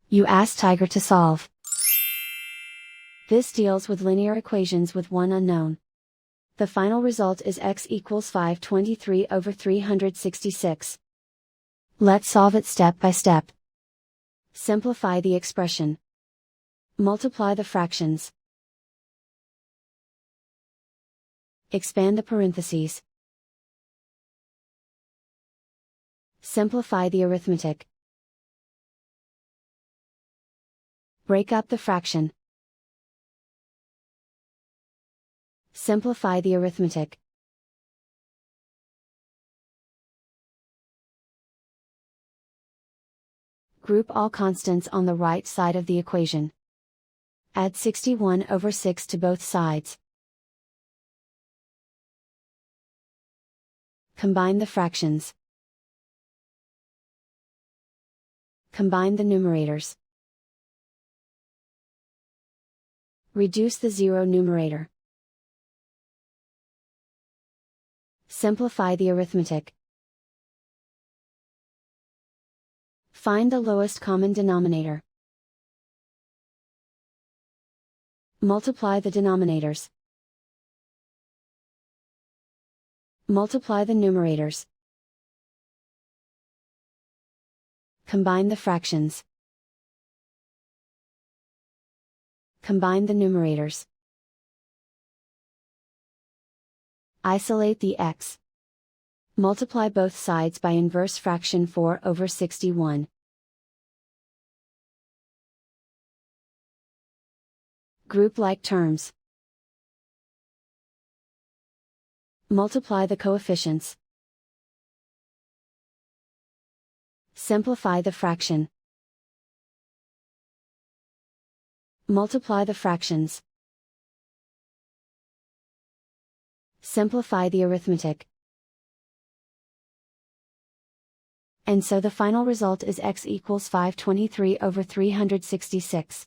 You ask Tiger to solve. This deals with linear equations with one unknown. The final result is x equals 523 over 366. Let's solve it step by step. Simplify the expression. Multiply the fractions. Expand the parentheses. Simplify the arithmetic. Break up the fraction. Simplify the arithmetic. Group all constants on the right side of the equation. Add 61 over 6 to both sides. Combine the fractions. Combine the numerators. Reduce the zero numerator. Simplify the arithmetic. Find the lowest common denominator. Multiply the denominators. Multiply the numerators. Combine the fractions. Combine the numerators. Isolate the x. Multiply both sides by inverse fraction 4 over 61. Group like terms. Multiply the coefficients. Simplify the fraction. Multiply the fractions. Simplify the arithmetic. And so the final result is x equals 523 over 366.